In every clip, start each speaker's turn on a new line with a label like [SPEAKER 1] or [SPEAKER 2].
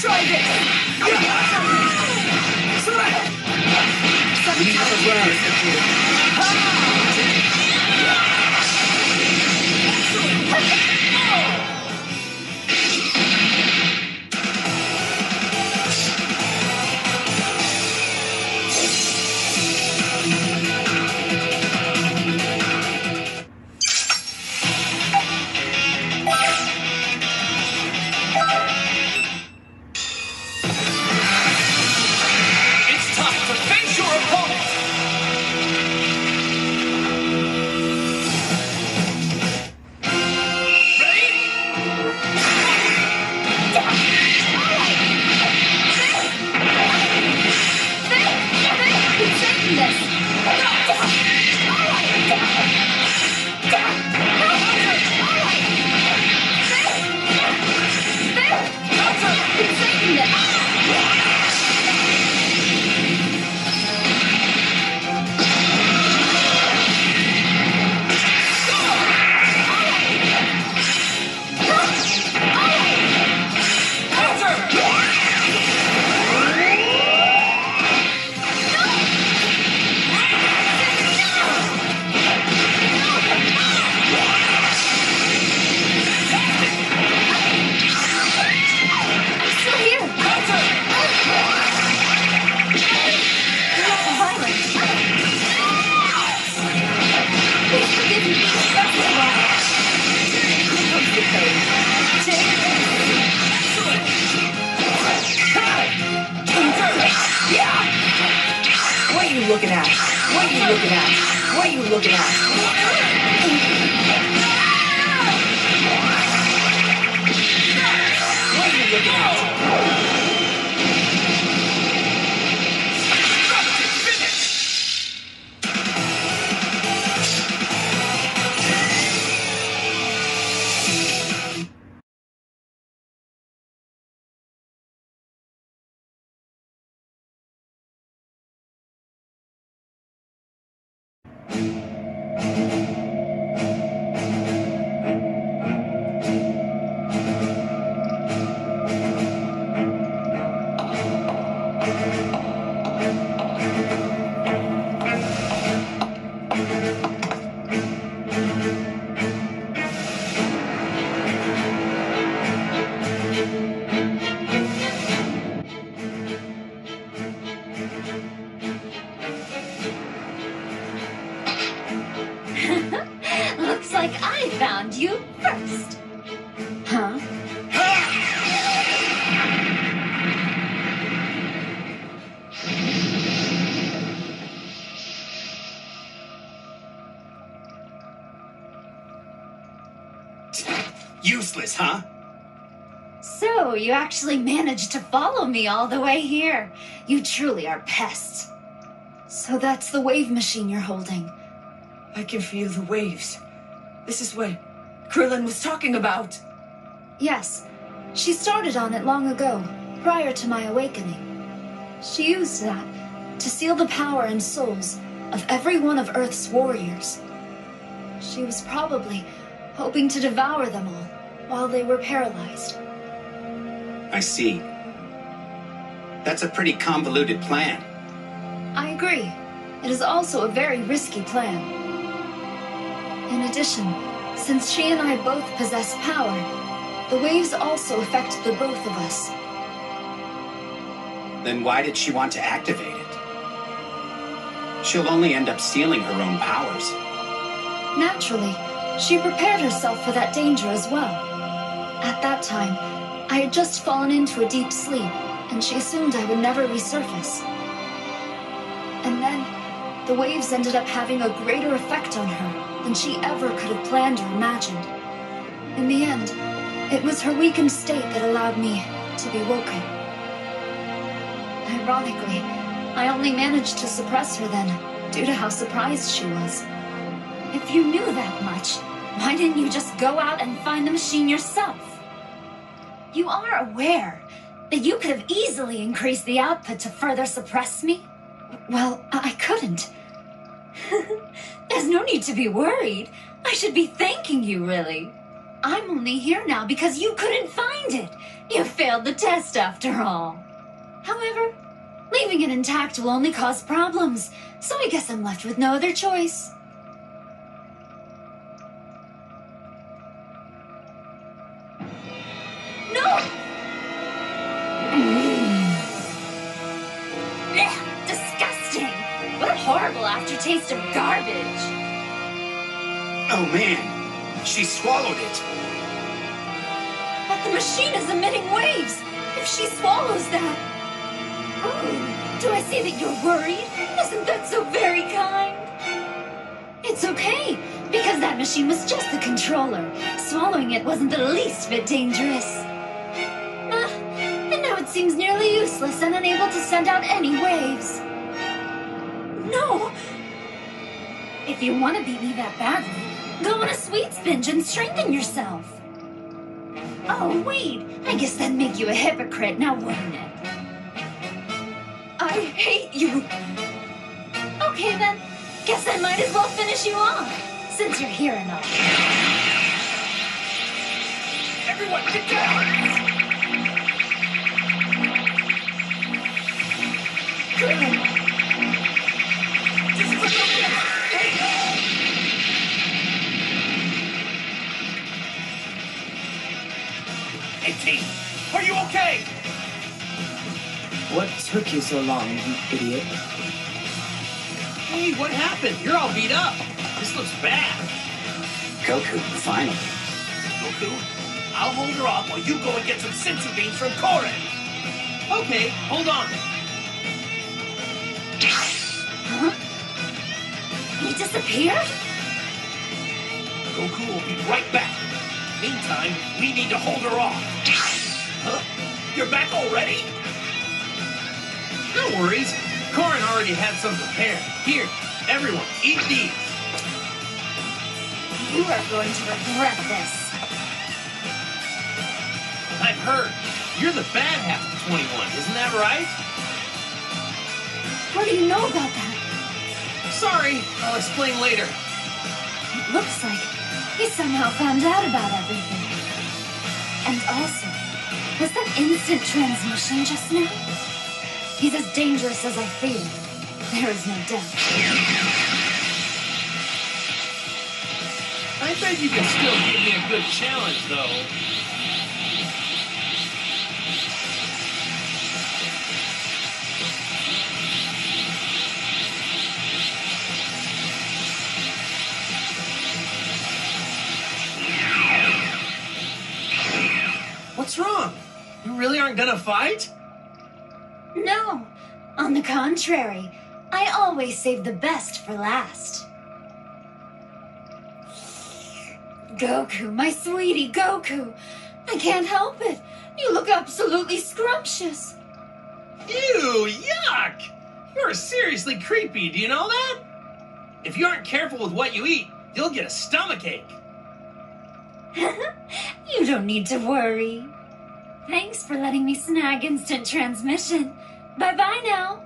[SPEAKER 1] Try this!
[SPEAKER 2] Looks like I found you first. Huh?
[SPEAKER 3] Useless, huh?
[SPEAKER 2] So, you actually managed to follow me all the way here. You truly are pests. So that's the wave machine you're holding.
[SPEAKER 1] I can feel the waves. This is what Krillin was talking about.
[SPEAKER 2] Yes, she started on it long ago, prior to my awakening. She used that to seal the power and souls of every one of Earth's warriors. She was probably hoping to devour them all while they were paralyzed.
[SPEAKER 3] I see. That's a pretty convoluted plan.
[SPEAKER 2] I agree. It is also a very risky plan. In addition, since she and I both possess power, the waves also affect the both of us.
[SPEAKER 3] Then why did she want to activate it? She'll only end up stealing her own powers.
[SPEAKER 2] Naturally, she prepared herself for that danger as well. At that time, I had just fallen into a deep sleep, and she assumed I would never resurface. And then, the waves ended up having a greater effect on her than she ever could have planned or imagined. In the end, it was her weakened state that allowed me to be woken. Ironically, I only managed to suppress her then, due to how surprised she was. If you knew that much, why didn't you just go out and find the machine yourself? You are aware that you could have easily increased the output to further suppress me? Well, I couldn't. There's no need to be worried. I should be thanking you, really. I'm only here now because you couldn't find it. You failed the test after all. However, leaving it intact will only cause problems, so I guess I'm left with no other choice. No! Ugh, disgusting! What a horrible aftertaste of garbage!
[SPEAKER 3] Oh man, she swallowed it.
[SPEAKER 2] But the machine is emitting waves! If she swallows that... Ooh, do I see that you're worried? Isn't that so very kind? It's okay, because that machine was just the controller. Swallowing it wasn't the least bit dangerous. And now it seems nearly useless and unable to send out any waves. No! If you want to beat me that badly, go on a sweets binge and strengthen yourself. Oh, wait, I guess that'd make you a hypocrite, now wouldn't it? I hate you. Okay then, guess I might as well finish you off, since you're here and all.
[SPEAKER 4] Everyone, get down! Hey, team, are you okay?
[SPEAKER 1] What took you so long, you idiot?
[SPEAKER 4] Hey, what happened? You're all beat up. This looks bad.
[SPEAKER 3] Goku, finally.
[SPEAKER 4] Goku, I'll hold her off while you go and get some sensu beans from Koren. Okay, hold on.
[SPEAKER 2] Huh? He disappeared?
[SPEAKER 4] Goku will be right back. Meantime, we need to hold her off. Huh? You're back already? No worries. Koren already had some prepared. Here, everyone, eat these.
[SPEAKER 2] You are going to regret this.
[SPEAKER 4] I've heard. You're the bad half of 21, isn't that right?
[SPEAKER 2] How do you know about that?
[SPEAKER 4] Sorry, I'll explain later.
[SPEAKER 2] It looks like he somehow found out about everything. And also, was that instant transmission just now? He's as dangerous as I feared. There is no doubt.
[SPEAKER 4] I bet you can still give me a good challenge, though. What's wrong? You really aren't gonna fight?
[SPEAKER 2] No, on the contrary, I always save the best for last. Goku, my sweetie Goku, I can't help it. You look absolutely scrumptious.
[SPEAKER 4] Ew, yuck! You're seriously creepy, do you know that? If you aren't careful with what you eat, you'll get a stomachache.
[SPEAKER 2] You don't need to worry. Thanks for letting me snag instant transmission. Bye-bye now.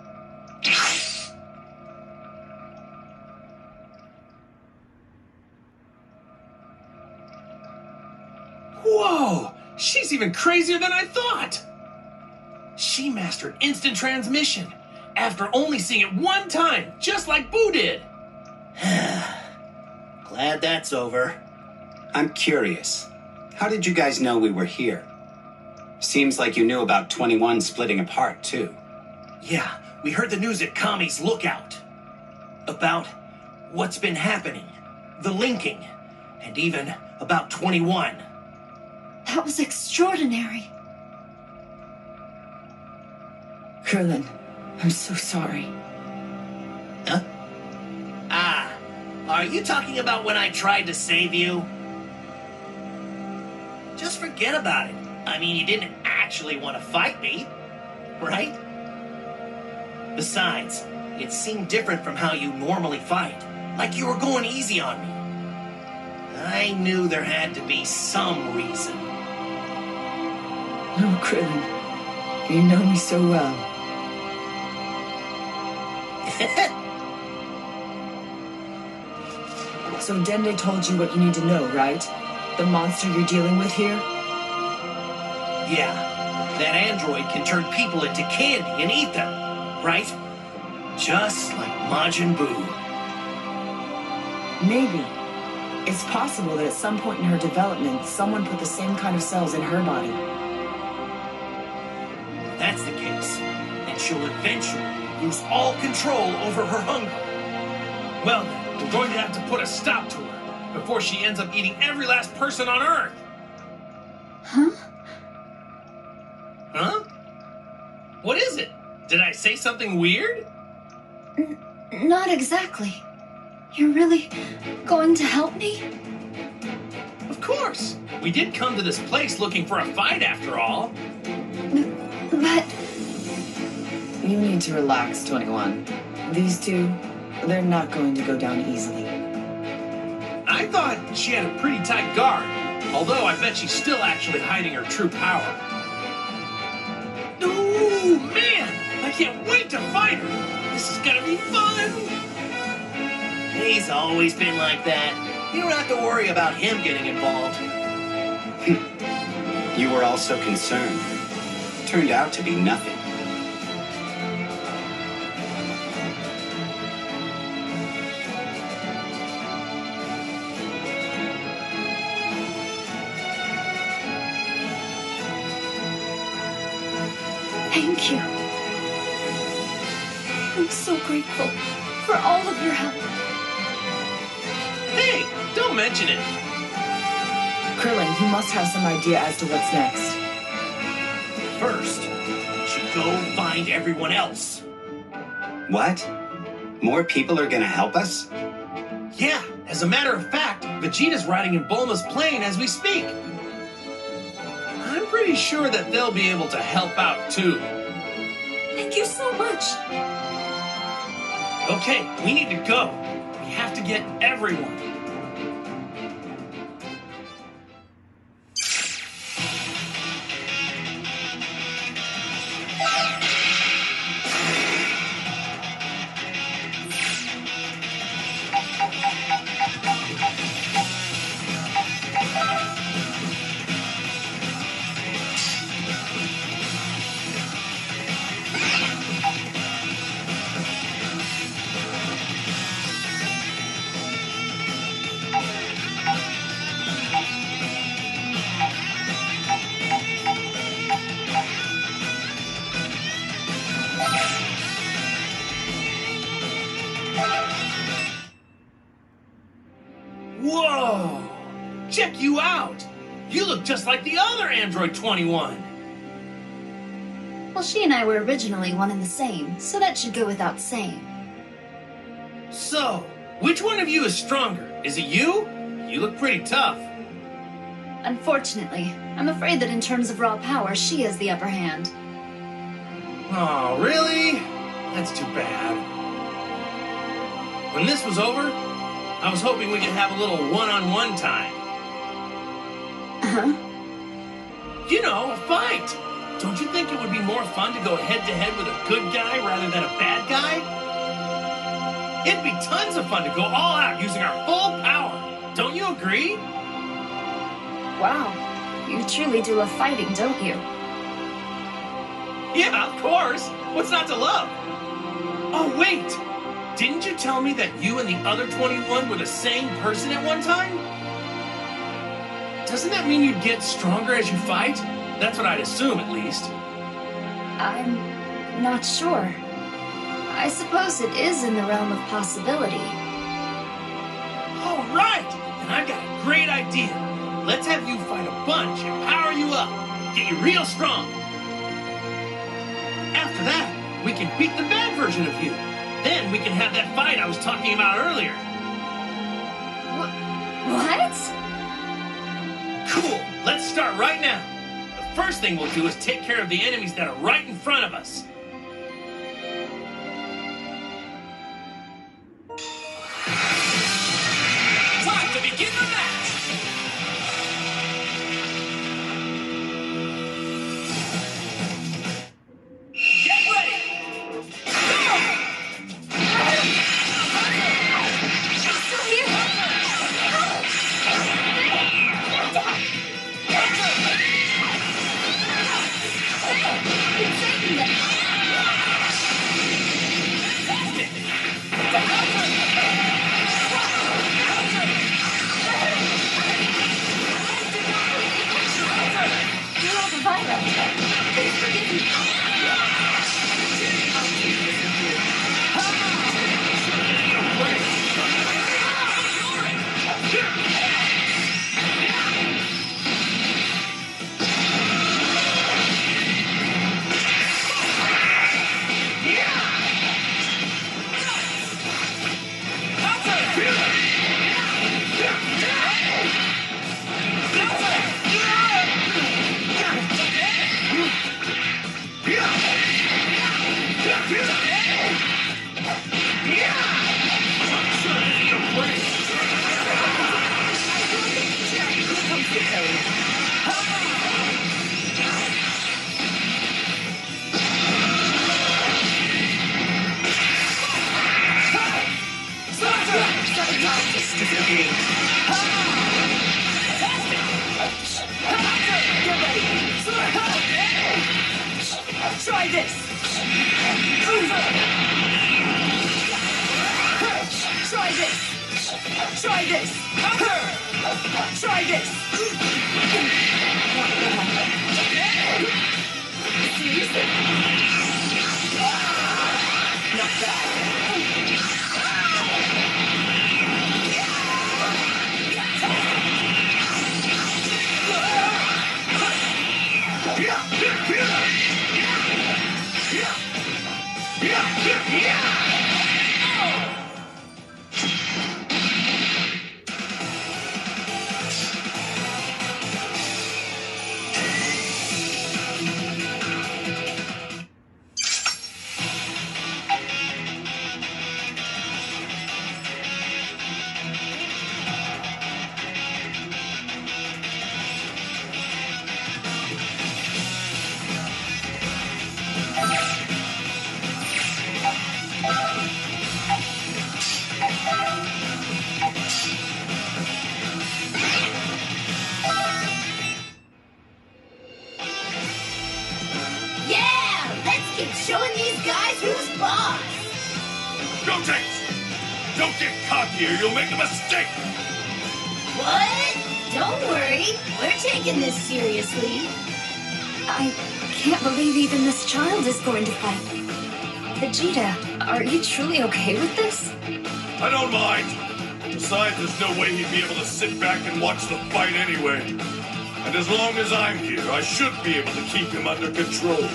[SPEAKER 4] Whoa! She's even crazier than I thought! She mastered instant transmission after only seeing it one time, just like Boo did.
[SPEAKER 3] Glad that's over. I'm curious. How did you guys know we were here? Seems like you knew about 21 splitting apart, too.
[SPEAKER 4] Yeah, we heard the news at Kami's Lookout. About what's been happening, the linking, and even about 21.
[SPEAKER 2] That was extraordinary.
[SPEAKER 1] Krillin, I'm so sorry.
[SPEAKER 4] Huh? Ah, are you talking about when I tried to save you? Just forget about it. I mean, you didn't actually want to fight me, right? Besides, it seemed different from how you normally fight, like you were going easy on me. I knew there had to be some reason.
[SPEAKER 1] No, Krillin. You know me so well. So Dende told you what you need to know, right? The monster you're dealing with here?
[SPEAKER 4] Yeah, that android can turn people into candy and eat them, right? Just like Majin Buu.
[SPEAKER 1] Maybe. It's possible that at some point in her development, someone put the same kind of cells in her body.
[SPEAKER 4] If that's the case, then she'll eventually lose all control over her hunger. Well then, we're going to have to put a stop to her before she ends up eating every last person on Earth.
[SPEAKER 2] Huh?
[SPEAKER 4] Huh? What is it? Did I say something weird?
[SPEAKER 2] Not exactly. You're really going to help me?
[SPEAKER 4] Of course. We did come to this place looking for a fight after all.
[SPEAKER 2] But...
[SPEAKER 1] You need to relax, 21. These two, they're not going to go down easily.
[SPEAKER 4] I thought she had a pretty tight guard, although I bet she's still actually hiding her true power. Ooh, man! I can't wait to fight her! This is gonna be fun! He's always been like that. You don't have to worry about him getting involved.
[SPEAKER 3] You were all so concerned. Turned out to be nothing.
[SPEAKER 2] Thank you. I'm so grateful for all of your help.
[SPEAKER 4] Hey, don't mention it.
[SPEAKER 1] Krillin, you must have some idea as to what's next.
[SPEAKER 4] First, we should go find everyone else.
[SPEAKER 3] What? More people are gonna help us?
[SPEAKER 4] Yeah, as a matter of fact, Vegeta's riding in Bulma's plane as we speak. I'm pretty sure that they'll be able to help out too.
[SPEAKER 2] Thank you so much.
[SPEAKER 4] Okay, we need to go. We have to get everyone. Whoa! Check you out! You look just like the other Android 21.
[SPEAKER 2] Well, she and I were originally one and the same, so that should go without saying.
[SPEAKER 4] So, which one of you is stronger? Is it you? You look pretty tough.
[SPEAKER 2] Unfortunately, I'm afraid that in terms of raw power, she has the upper hand.
[SPEAKER 4] Oh, really? That's too bad. When this was over, I was hoping we could have a little one-on-one time.
[SPEAKER 2] Uh-huh.
[SPEAKER 4] You know, a fight! Don't you think it would be more fun to go head-to-head with a good guy rather than a bad guy? It'd be tons of fun to go all out using our full power. Don't you agree?
[SPEAKER 2] Wow, you truly do love fighting, don't you?
[SPEAKER 4] Yeah, of course. What's not to love? Oh, wait! Didn't you tell me that you and the other 21 were the same person at one time? Doesn't that mean you'd get stronger as you fight? That's what I'd assume, at least.
[SPEAKER 2] I'm not sure. I suppose it is in the realm of possibility.
[SPEAKER 4] All right! Then I've got a great idea. Let's have you fight a bunch and power you up. Get you real strong. After that, we can beat the bad version of you. Then we can have that fight I was talking about earlier.
[SPEAKER 2] What?
[SPEAKER 4] Cool. Let's start right now. The first thing we'll do is take care of the enemies that are right in front of us. Time to begin the match! Get ready! Go!
[SPEAKER 2] Still here?
[SPEAKER 1] Try this! Try this! Try this! Try this! Seriously? Not bad.
[SPEAKER 5] Showing these guys who's boss!
[SPEAKER 6] Go, James! Don't get cocky or you'll make a mistake!
[SPEAKER 5] What? Don't worry. We're taking this seriously.
[SPEAKER 2] I can't believe even this child is going to fight. Vegeta, are you truly okay with this?
[SPEAKER 6] I don't mind. Besides, there's no way he'd be able to sit back and watch the fight anyway. And as long as I'm here, I should be able to keep him under control.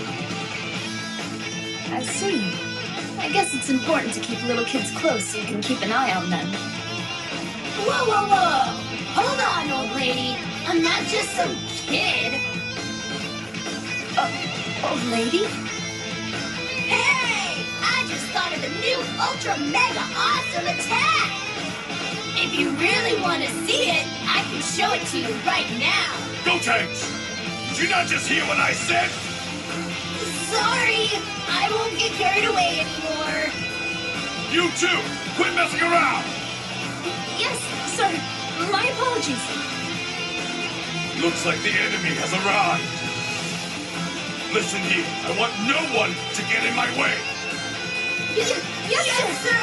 [SPEAKER 2] I see. I guess it's important to keep little kids close so you can keep an eye on them.
[SPEAKER 5] Whoa, whoa, whoa! Hold on, old lady. I'm not just some kid.
[SPEAKER 2] Old lady?
[SPEAKER 5] Hey! I just thought of a new ultra mega awesome attack! If you really want to see it, I can show it to you right now.
[SPEAKER 6] Go, Tanks! Did you not just hear what I said?
[SPEAKER 5] Sorry, I won't get carried away anymore.
[SPEAKER 6] You too! Quit messing around!
[SPEAKER 2] Yes, sir. My apologies.
[SPEAKER 6] Looks like the enemy has arrived. Listen here, I want no one to get in my way.
[SPEAKER 5] Yes, sir!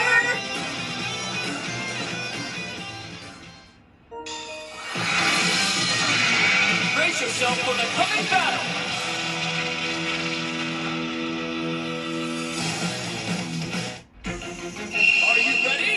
[SPEAKER 4] Brace yourself for the coming battle! Are you ready?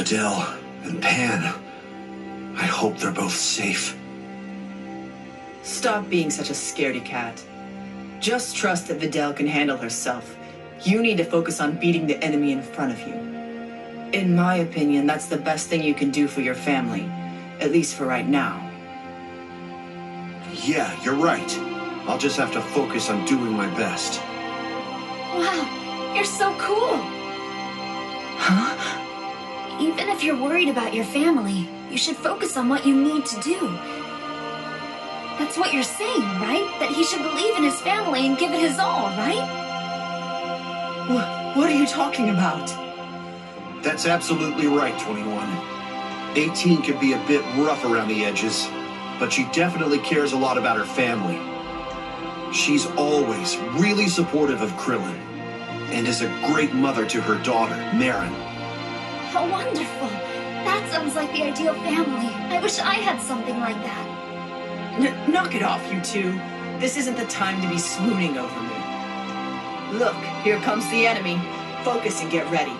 [SPEAKER 7] Videl and Pan. I hope they're both safe.
[SPEAKER 1] Stop being such a scaredy cat. Just trust that Videl can handle herself. You need to focus on beating the enemy in front of you. In my opinion, that's the best thing you can do for your family. At least for right now.
[SPEAKER 7] Yeah, you're right. I'll just have to focus on doing my best.
[SPEAKER 2] Wow, you're so cool.
[SPEAKER 1] Huh?
[SPEAKER 2] Even if you're worried about your family, you should focus on what you need to do. That's what you're saying, right? That he should believe in his family and give it his all, right?
[SPEAKER 1] What are you talking about?
[SPEAKER 7] That's absolutely right, 21. 18 can be a bit rough around the edges, but she definitely cares a lot about her family. She's always really supportive of Krillin, and is a great mother to her daughter, Marin.
[SPEAKER 2] How wonderful. That sounds like the ideal family. I wish I had something like that.
[SPEAKER 1] Knock it off, you two. This isn't the time to be swooning over me. Look, here comes the enemy. Focus and get ready.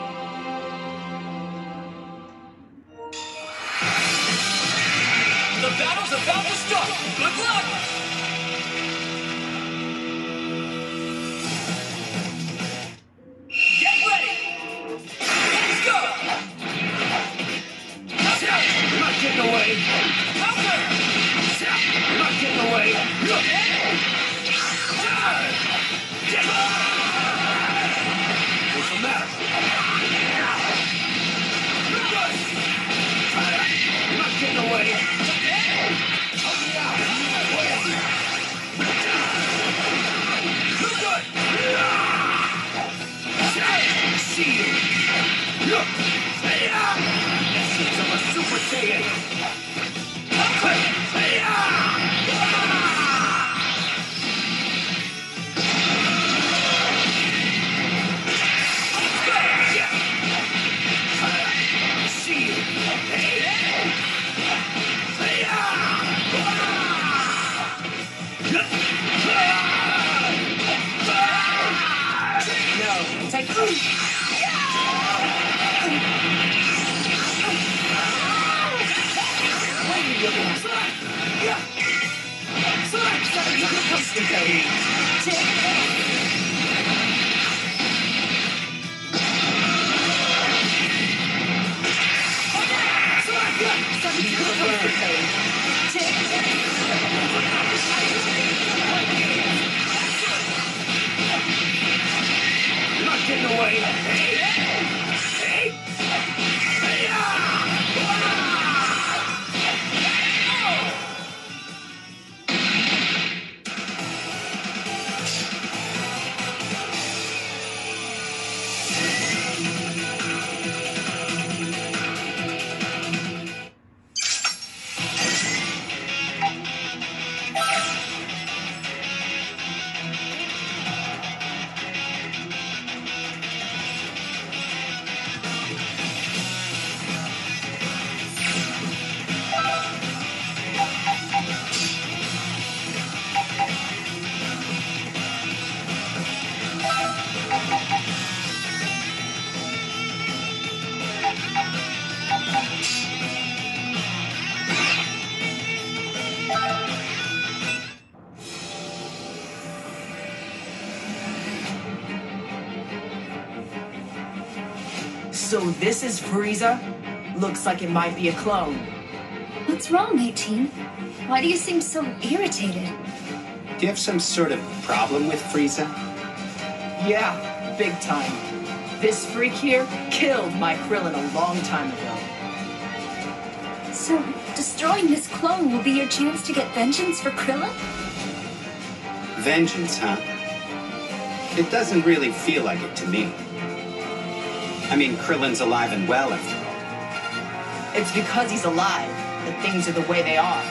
[SPEAKER 4] The battle's about to start! Good luck! Get ready! Let's go!
[SPEAKER 7] You're not getting away!
[SPEAKER 4] Counter!
[SPEAKER 7] You're not getting away! What's the matter? You're not getting away! See you! Essence of a Super Saiyan! See you!
[SPEAKER 1] No, take...
[SPEAKER 7] You're not getting away! Hey!
[SPEAKER 1] So this is Frieza? Looks like it might be a clone.
[SPEAKER 2] What's wrong, 18? Why do you seem so irritated?
[SPEAKER 3] Do you have some sort of problem with Frieza?
[SPEAKER 1] Yeah, big time. This freak here killed my Krillin a long time ago.
[SPEAKER 2] So, destroying this clone will be your chance to get vengeance for Krillin?
[SPEAKER 3] Vengeance, huh? It doesn't really feel like it to me. I mean, Krillin's alive and well, after all.
[SPEAKER 1] It's because he's alive that things are the way they are.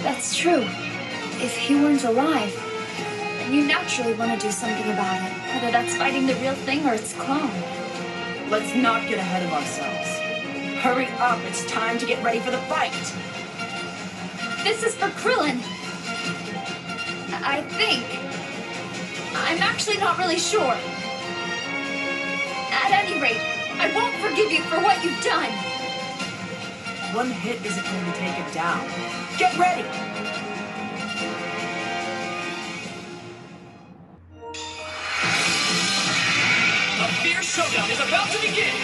[SPEAKER 2] That's true. If he weren't alive, then you naturally want to do something about it, whether that's fighting the real thing or its clone.
[SPEAKER 1] Let's not get ahead of ourselves. Hurry up, it's time to get ready for the fight.
[SPEAKER 2] This is for Krillin. I think. I'm actually not really sure. At any rate, I won't forgive you for what you've done.
[SPEAKER 1] One hit isn't going to take it down. Get ready!
[SPEAKER 4] A fierce showdown is about to begin!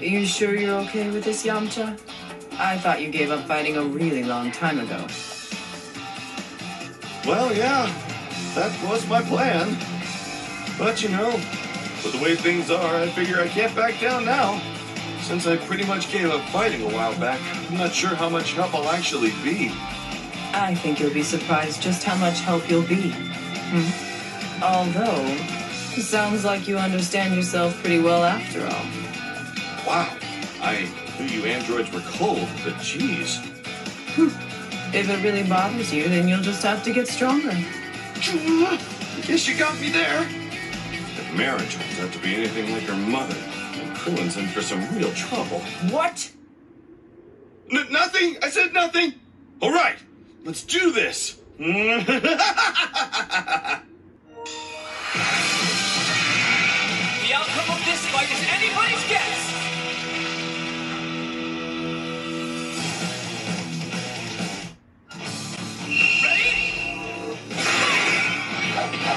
[SPEAKER 1] Are you sure you're okay with this, Yamcha? I thought you gave up fighting a really long time ago.
[SPEAKER 6] Well, yeah, that was my plan. But, you know, with the way things are, I figure I can't back down now. Since I pretty much gave up fighting a while back, I'm not sure how much help I'll actually be.
[SPEAKER 1] I think you'll be surprised just how much help you'll be. Although, it sounds like you understand yourself pretty well after all.
[SPEAKER 6] Wow, I knew you androids were cold, but geez.
[SPEAKER 1] If it really bothers you, then you'll just have to get stronger.
[SPEAKER 6] I guess you got me there. If Mara turns out to be anything like her mother, then Krillin's in for some real trouble.
[SPEAKER 1] What?
[SPEAKER 6] Nothing! I said nothing! All right, let's do this!
[SPEAKER 4] The outcome of this fight is anybody's guess!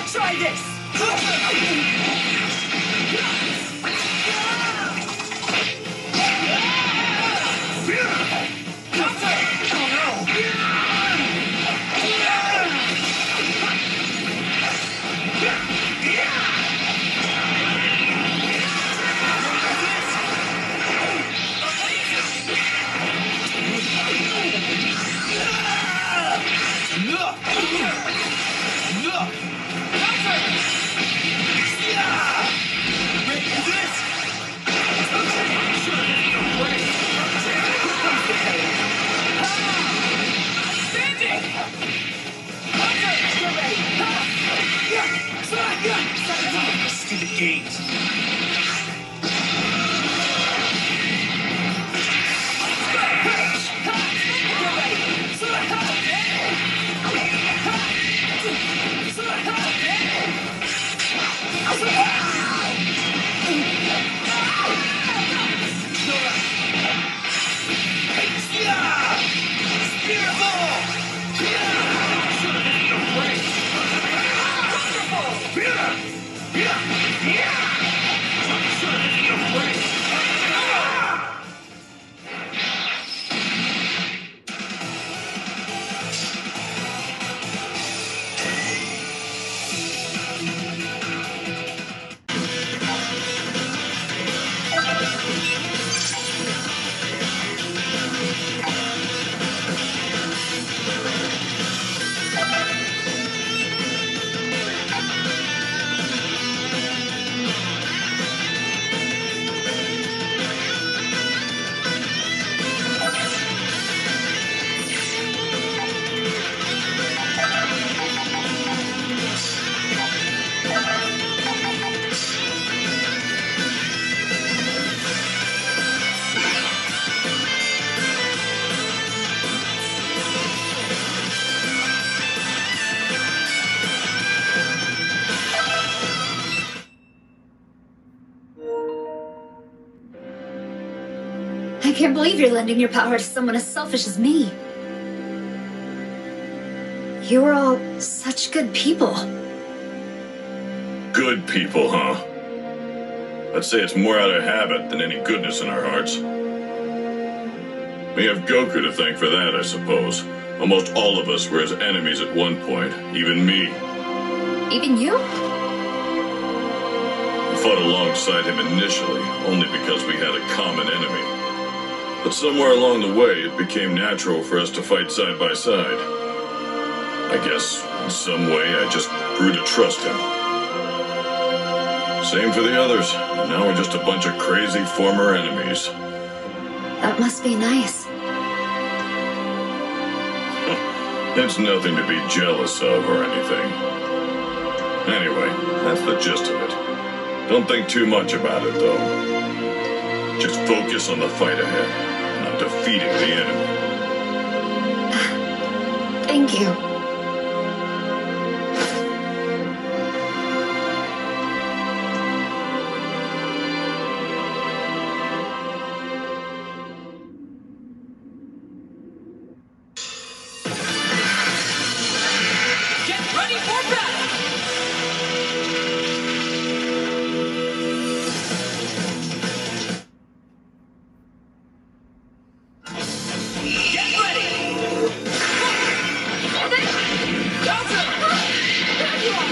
[SPEAKER 1] Try this!
[SPEAKER 6] Yeah!
[SPEAKER 2] can't believe you're lending your power to someone as selfish as me. You are all such good people.
[SPEAKER 6] Good people, huh? I'd say it's more out of habit than any goodness in our hearts. We have Goku to thank for that, I suppose. Almost all of us were his enemies at one point, even me.
[SPEAKER 2] Even you?
[SPEAKER 6] We fought alongside him initially, only because we had a common enemy. But somewhere along the way, it became natural for us to fight side by side. I guess, in some way, I just grew to trust him. Same for the others. Now we're just a bunch of crazy former enemies.
[SPEAKER 2] That must be nice.
[SPEAKER 6] It's nothing to be jealous of or anything. Anyway, that's the gist of it. Don't think too much about it, though. Just focus on the fight ahead, and on defeating the enemy.
[SPEAKER 2] Thank you.
[SPEAKER 4] Get ready for battle! Get ready! Counter! There you are!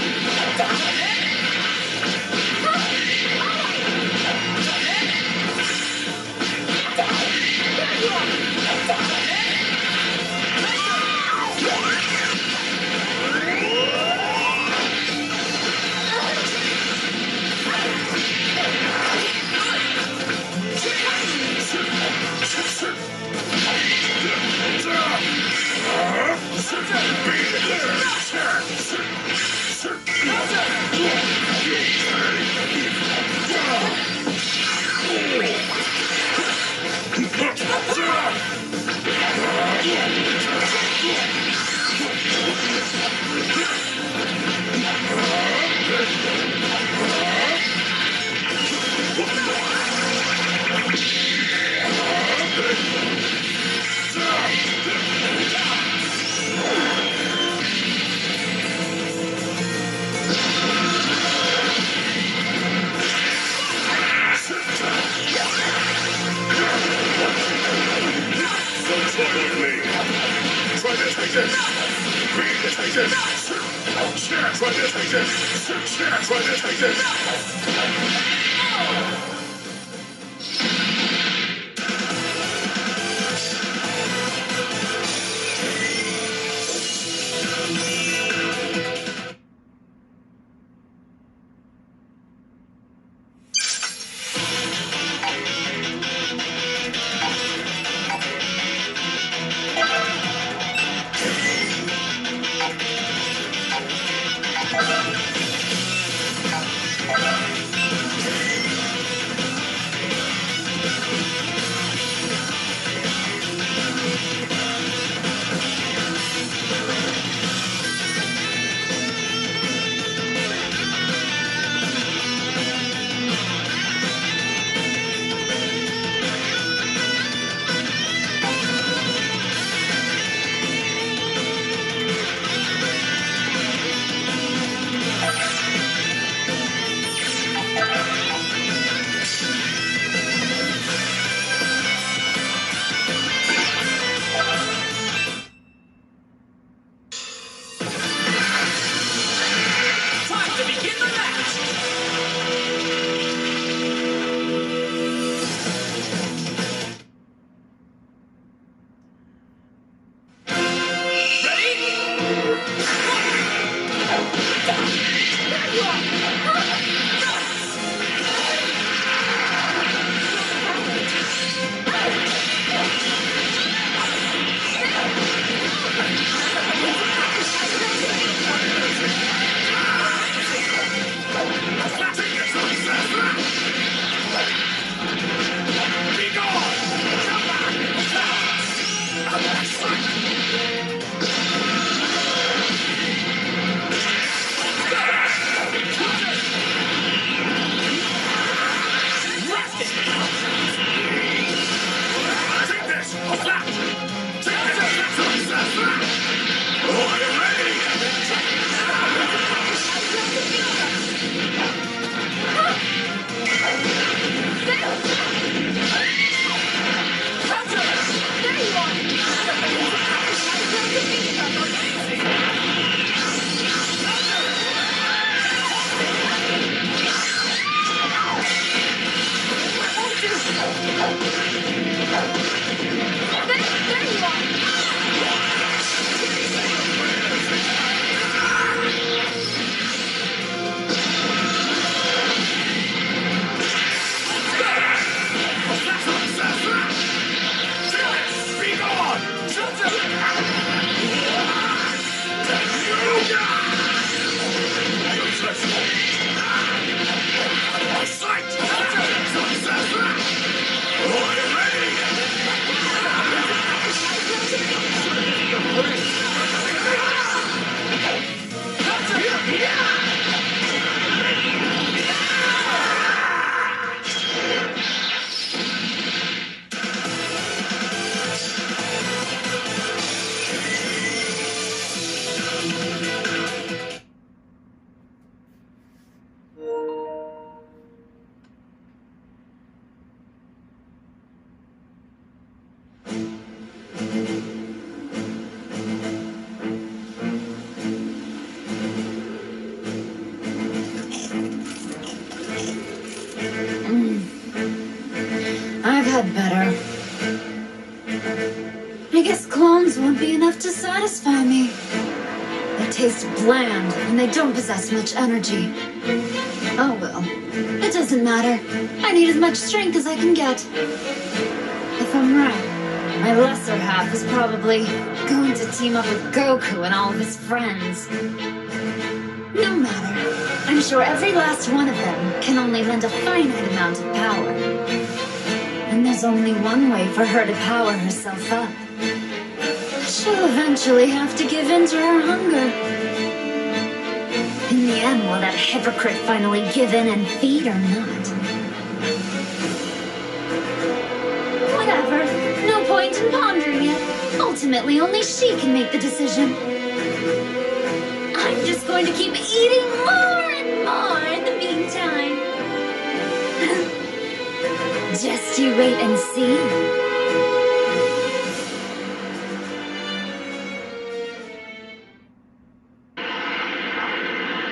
[SPEAKER 2] I've had better. I guess clones won't be enough to satisfy me. They taste bland, and they don't possess much energy. Oh well, it doesn't matter. I need as much strength as I can get. If I'm right, my lesser half is probably going to team up with Goku and all of his friends. No matter. I'm sure every last one of them can only lend a finite amount of power. And there's only one way for her to power herself up. She'll eventually have to give in to her hunger. In the end, will that hypocrite finally give in and feed or not? Whatever. No point in pondering it. Ultimately, only she can make the decision. I'm just going to keep eating more and more in the meantime. Just you wait and see.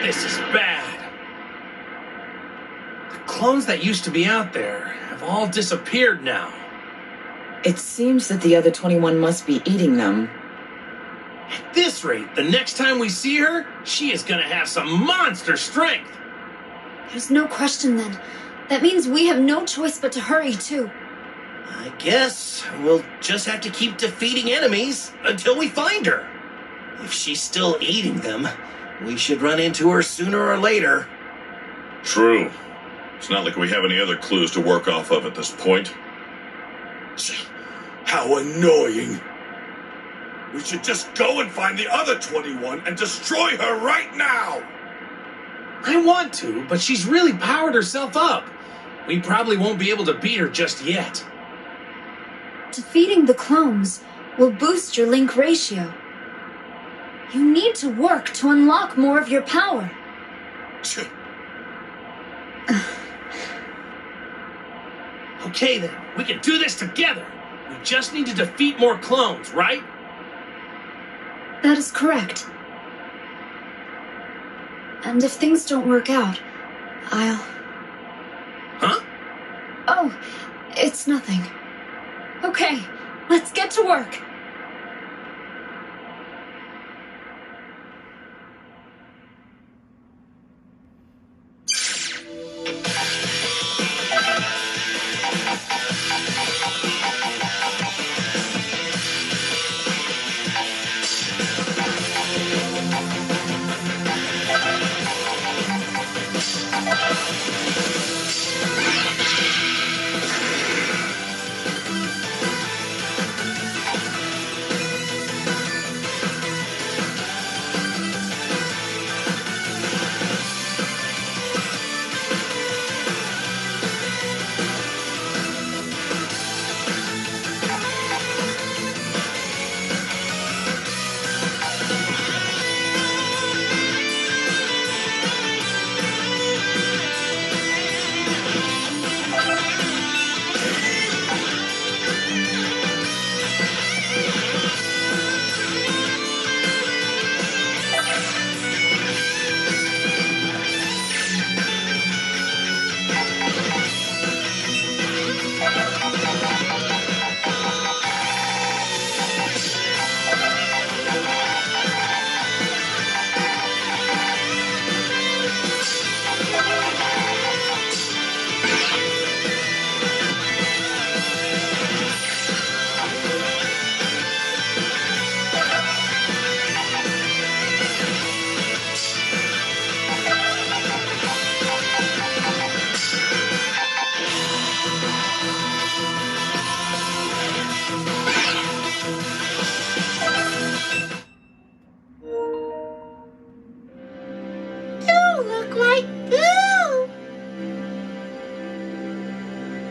[SPEAKER 4] This is bad. The clones that used to be out there have all disappeared now.
[SPEAKER 1] It seems that the other 21 must be eating them.
[SPEAKER 4] At this rate, the next time we see her, she is gonna have some monster strength.
[SPEAKER 2] There's no question then. That means we have no choice but to hurry too.
[SPEAKER 4] I guess we'll just have to keep defeating enemies until we find her. If she's still eating them, we should run into her sooner or later.
[SPEAKER 6] True. It's not like we have any other clues to work off of at this point. How annoying. We should just go and find the other 21 and destroy her right now!
[SPEAKER 4] I want to, but she's really powered herself up. We probably won't be able to beat her just yet.
[SPEAKER 2] Defeating the clones will boost your link ratio. You need to work to unlock more of your power.
[SPEAKER 4] Okay then, we can do this together. We just need to defeat more clones, right?
[SPEAKER 2] That is correct. And if things don't work out, I'll...
[SPEAKER 4] Huh?
[SPEAKER 2] Oh, it's nothing. Okay, let's get to work.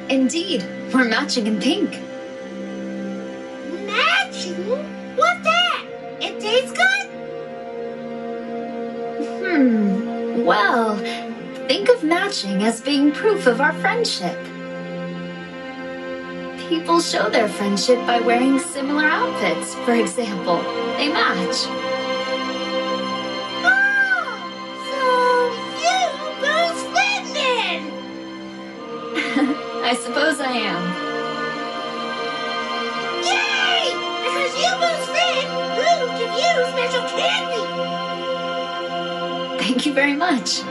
[SPEAKER 2] Indeed, we're matching in pink.
[SPEAKER 5] Matching? What's that? It tastes good?
[SPEAKER 2] Well, think of matching as being proof of our friendship. People show their friendship by wearing similar outfits, for example. They match.
[SPEAKER 5] Oh! So, you both split then!
[SPEAKER 2] I suppose I am.
[SPEAKER 5] Yay! Because you both split, Blue give you special candy!
[SPEAKER 2] Thank you very much.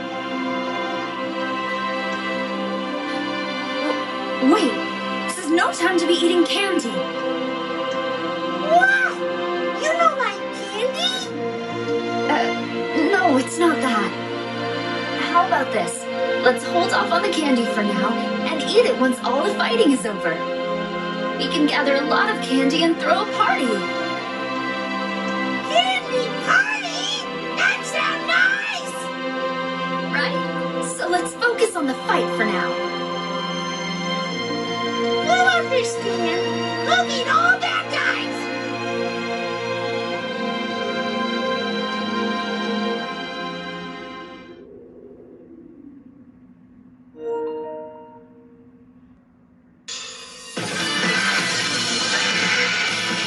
[SPEAKER 2] Wait, this is no time to be eating candy.
[SPEAKER 5] Wow! You don't like candy?
[SPEAKER 2] No, it's not that. How about this? Let's hold off on the candy for now and eat it once all the fighting is over. We can gather a lot of candy and throw a party.
[SPEAKER 5] Candy party? That sounds nice!
[SPEAKER 2] Right? So let's focus on the fight for now.
[SPEAKER 5] We'll understand. We'll beat all bad guys!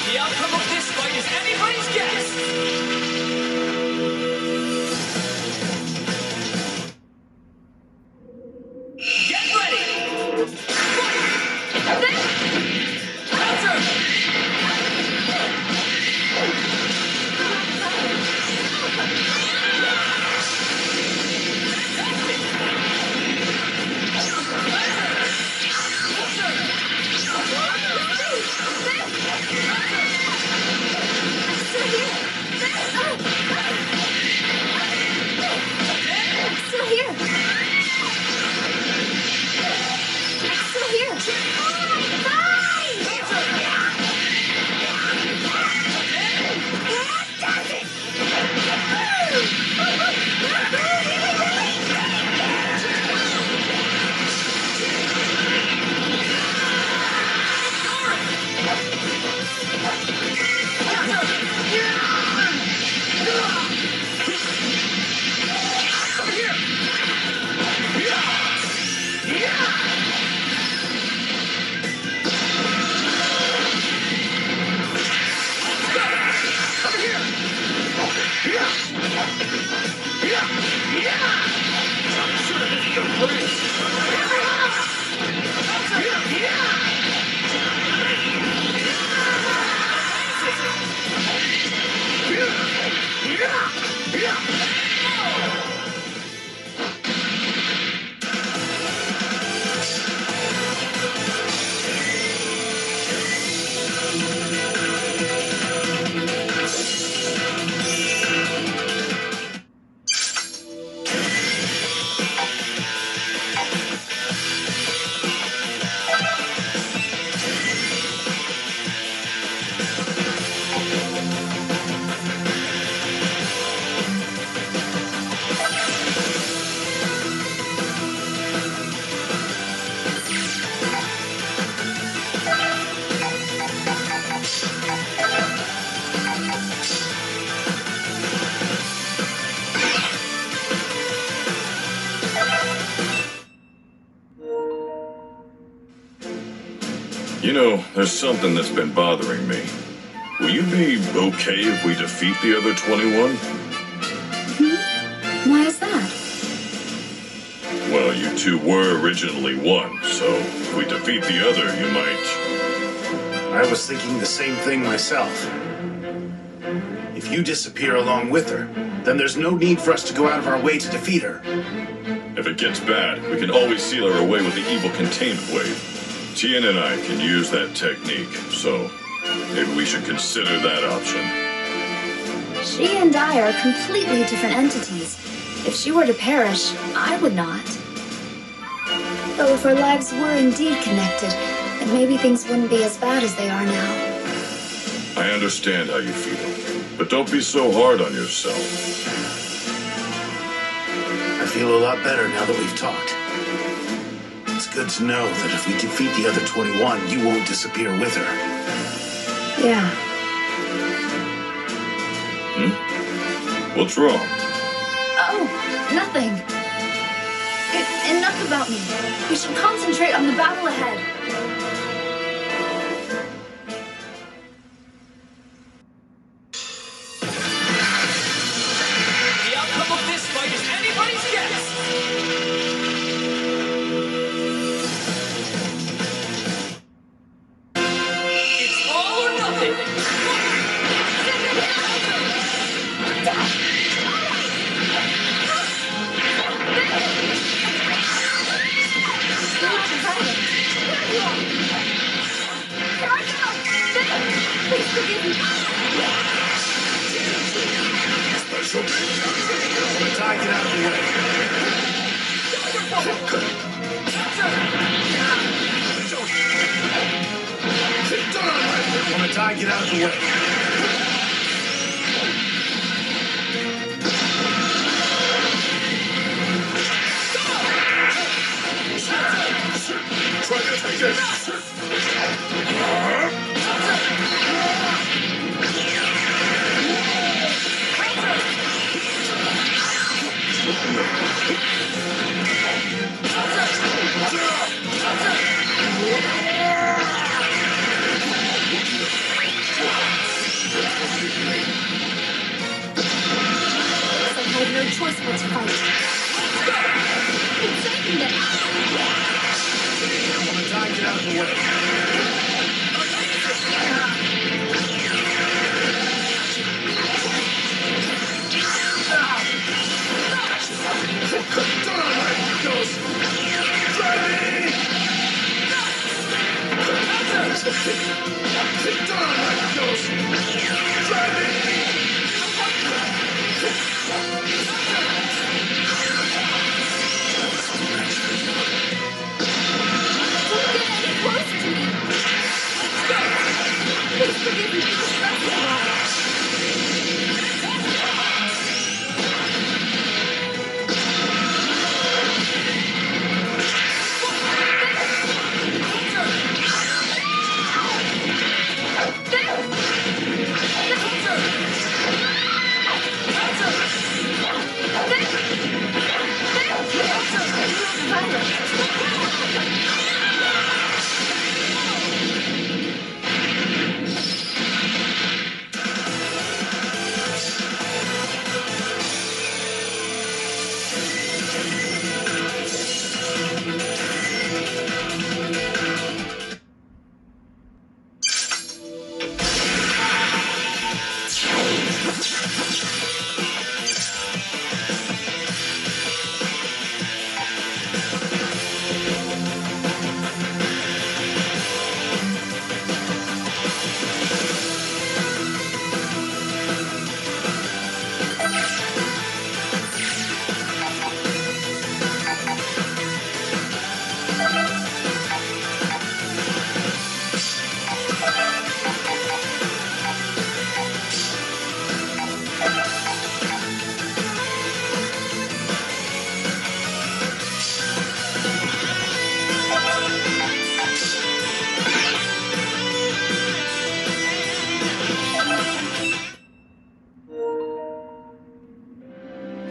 [SPEAKER 4] The outcome of this fight is anybody's guess! Get ready! Fight! Counter!
[SPEAKER 2] Still here. Still here.
[SPEAKER 6] You know, there's something that's been bothering me. Will you be okay if we defeat the other 21?
[SPEAKER 2] Why is that?
[SPEAKER 6] Well, you two were originally one, so if we defeat the other, you might...
[SPEAKER 7] I was thinking the same thing myself. If you disappear along with her, then there's no need for us to go out of our way to defeat her.
[SPEAKER 6] If it gets bad, we can always seal her away with the evil containment wave. Tien and I can use that technique, so maybe we should consider that option.
[SPEAKER 2] She and I are completely different entities. If she were to perish, I would not. Though if our lives were indeed connected, then maybe things wouldn't be as bad as they are now.
[SPEAKER 6] I understand how you feel, but don't be so hard on yourself.
[SPEAKER 7] I feel a lot better now that we've talked. It's good to know that if we defeat the other 21, you won't disappear with her.
[SPEAKER 2] Yeah.
[SPEAKER 6] What's wrong?
[SPEAKER 2] Oh, nothing. Enough about me. We should concentrate on the battle ahead.
[SPEAKER 5] Please forgive me.
[SPEAKER 6] Special attack, get out of the way. One attack, get out of the way. Try to take this.
[SPEAKER 5] I had no choice but to fight. It's saving them.
[SPEAKER 6] One attack, get out of the way.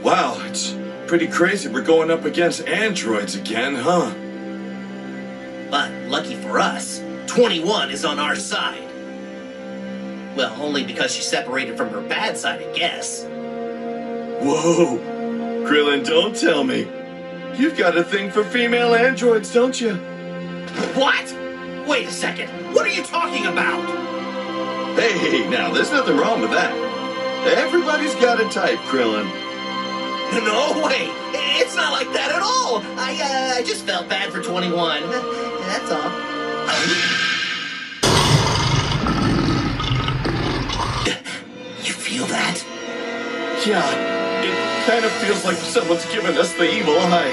[SPEAKER 6] Wow, it's pretty crazy we're going up against androids again, huh?
[SPEAKER 4] But lucky for us, 21 is on our side. Well, only because she separated from her bad side, I guess.
[SPEAKER 6] Whoa! Krillin, don't tell me. You've got a thing for female androids, don't you?
[SPEAKER 4] What? Wait a second. What are you talking about?
[SPEAKER 6] Hey, now, there's nothing wrong with that. Everybody's got a type, Krillin.
[SPEAKER 4] No way. It's not like that at all. I just felt bad for 21. That's all. You feel that?
[SPEAKER 6] Yeah, it kind of feels like someone's giving us the evil eye.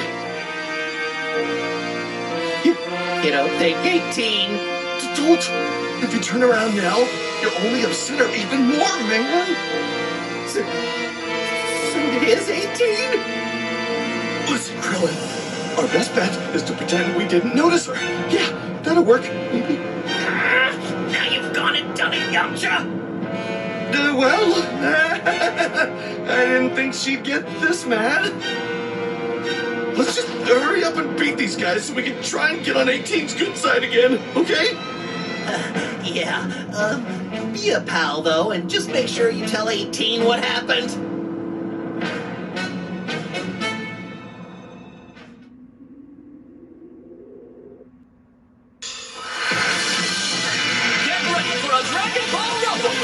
[SPEAKER 4] You know, take 18.
[SPEAKER 6] Don't! If you turn around now, you'll only upset her even more, man!
[SPEAKER 4] So it is 18?
[SPEAKER 6] Listen, Krillin, our best bet is to pretend we didn't notice her. Yeah, that'll work, maybe.
[SPEAKER 4] Now you've gone and done it, Yamcha!
[SPEAKER 6] Well, I didn't think she'd get this mad. Let's just hurry up and beat these guys so we can try and get on 18's good side again, okay?
[SPEAKER 4] Yeah, be a pal, though, and just make sure you tell 18 what happened. Get ready for a Dragon Ball Rumble!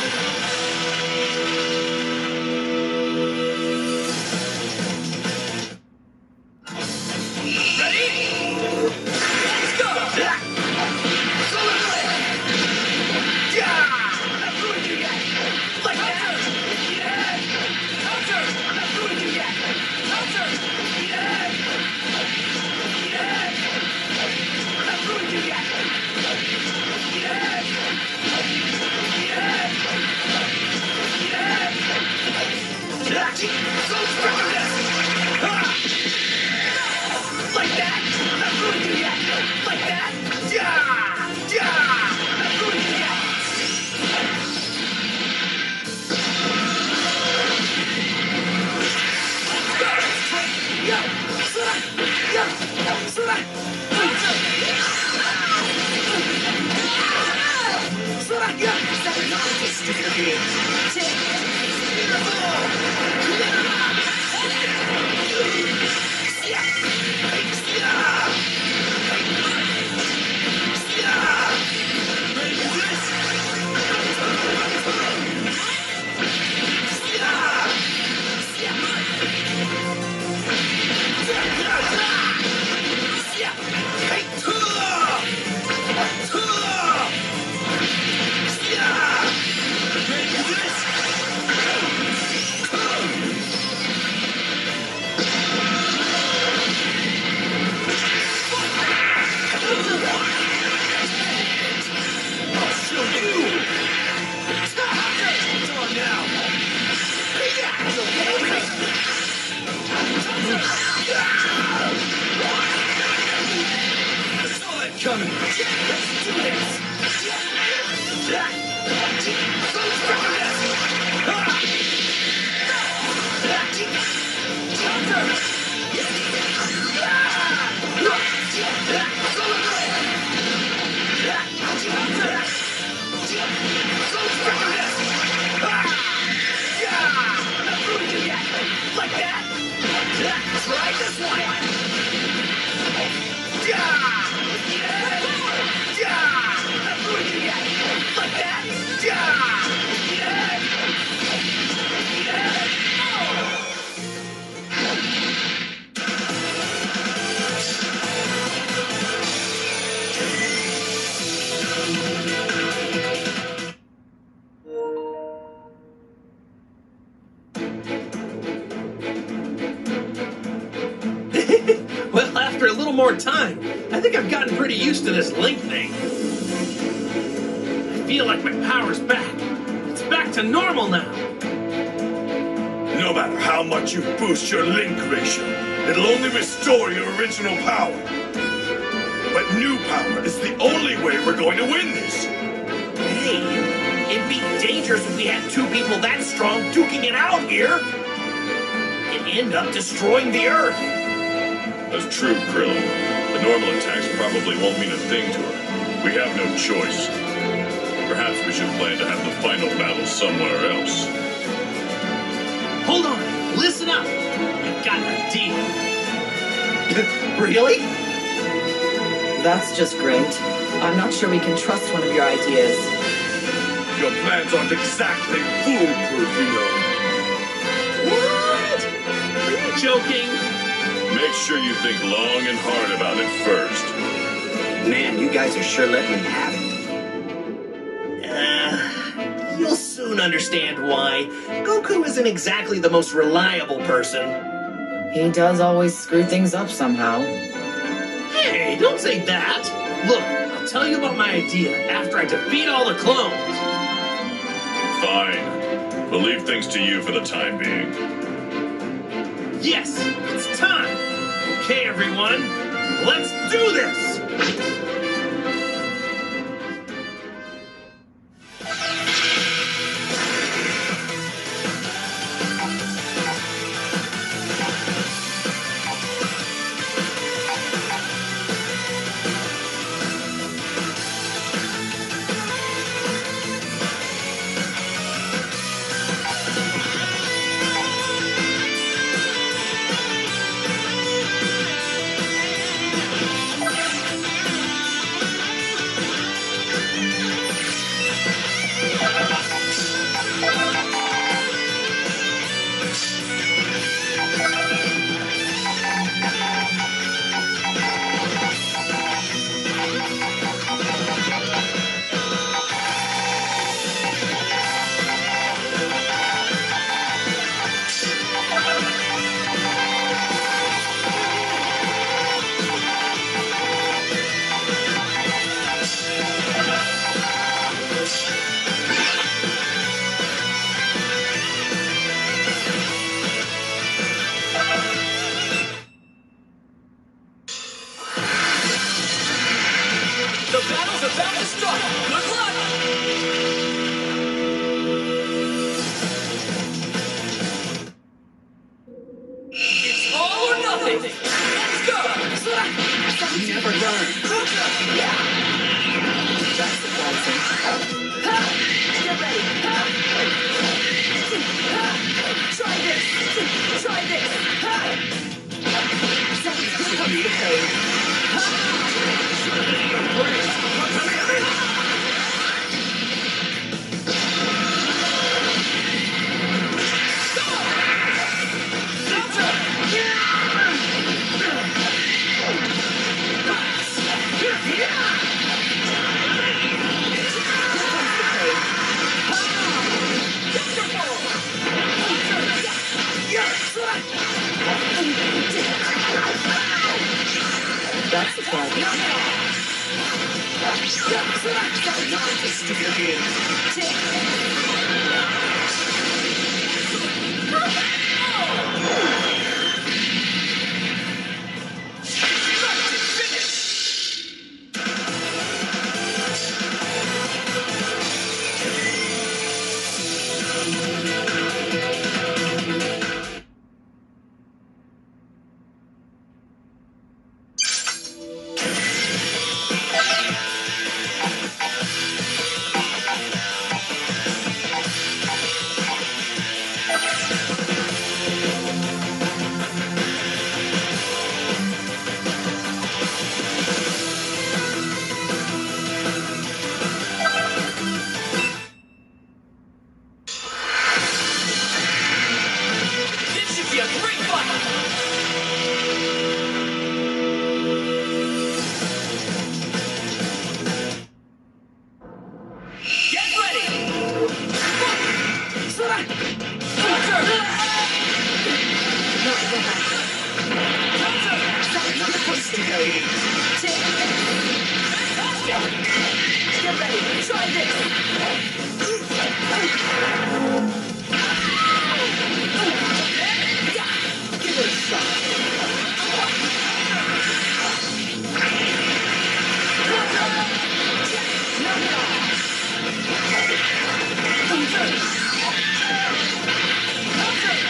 [SPEAKER 4] Ready? Let's go! Let's do this! Like that? Try this one! Like Well, after a little more time, I think I've gotten pretty used to this link thing. I feel like my power's back. It's back to normal now.
[SPEAKER 6] No matter how much you boost your link ratio, it'll only restore your original power. But new power is the only way we're going to win this.
[SPEAKER 4] Hey, it'd be dangerous if we had two people that strong duking it out here. It'd end up destroying the Earth.
[SPEAKER 6] That's true, Krillin. The normal attacks probably won't mean a thing to her. We have no choice. Perhaps we should plan to have the final battle somewhere else.
[SPEAKER 4] Hold on, listen up. I've got an idea. Really?
[SPEAKER 1] That's just great. I'm not sure we can trust one of your ideas.
[SPEAKER 6] Your plans aren't exactly foolproof, you know.
[SPEAKER 4] What? Are you joking?
[SPEAKER 6] Make sure you think long and hard about it first.
[SPEAKER 3] Man, you guys are sure letting me have it.
[SPEAKER 4] You'll soon understand why. Goku isn't exactly the most reliable person.
[SPEAKER 1] He does always screw things up somehow.
[SPEAKER 4] Hey, don't say that. Look, I'll tell you about my idea after I defeat all the clones.
[SPEAKER 6] Fine. We'll leave things to you for the time being.
[SPEAKER 4] Yes, it's time. Okay, everyone, let's do this. The battle's about to start. Good luck! It's all or nothing. Let's go!
[SPEAKER 3] You never learn.
[SPEAKER 1] That's surprising.
[SPEAKER 5] Get ready. Try this. Try this.
[SPEAKER 1] This should be the code. That's surprising.
[SPEAKER 5] Get ready, try this! Give it a shot.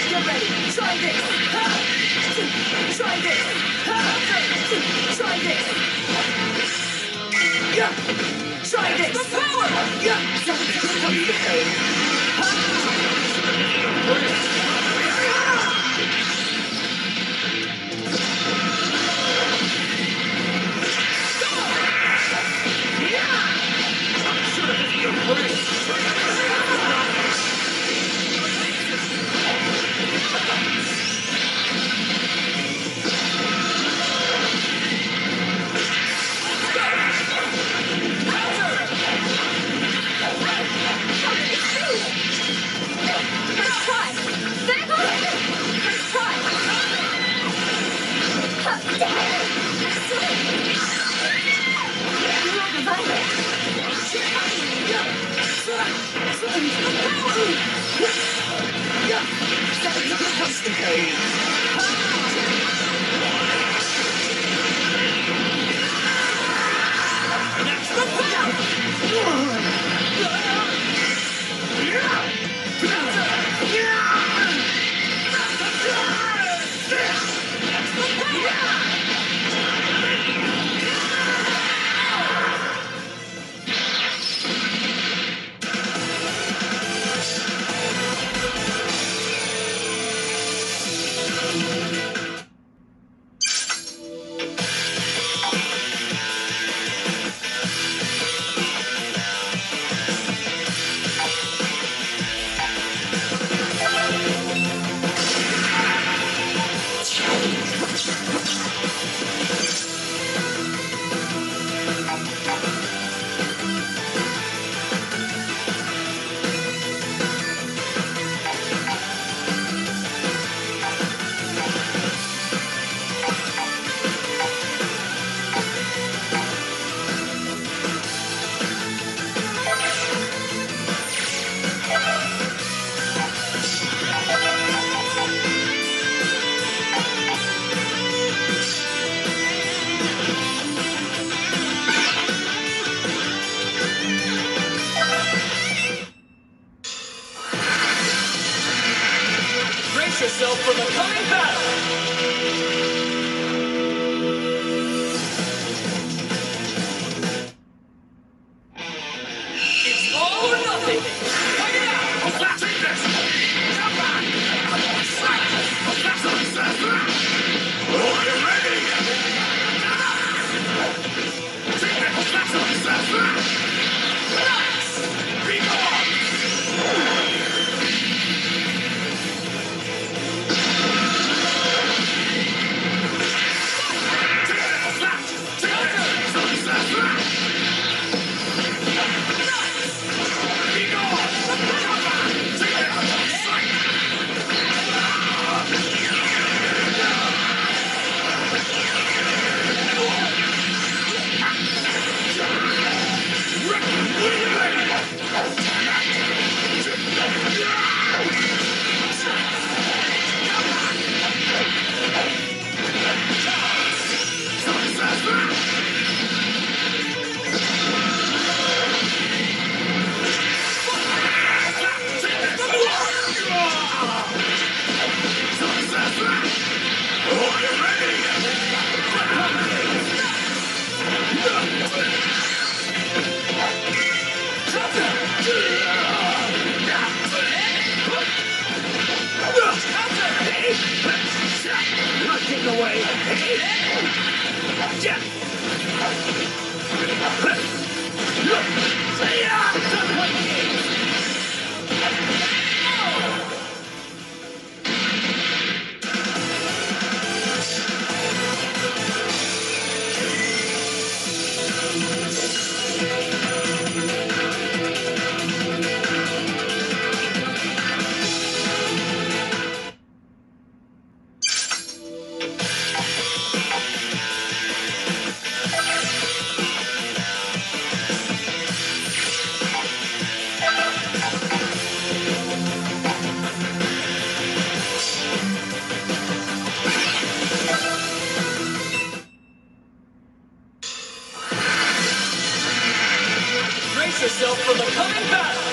[SPEAKER 5] Get ready, try this! Try this! Try this! Yeah! Try this! The power! Yeah! Subtitles! Brace yourself for the coming battle! It's all or nothing! Fight it out! Take this! Jump back! Are you ready? Take this! Be gone!
[SPEAKER 4] Brace yourself for the coming battle!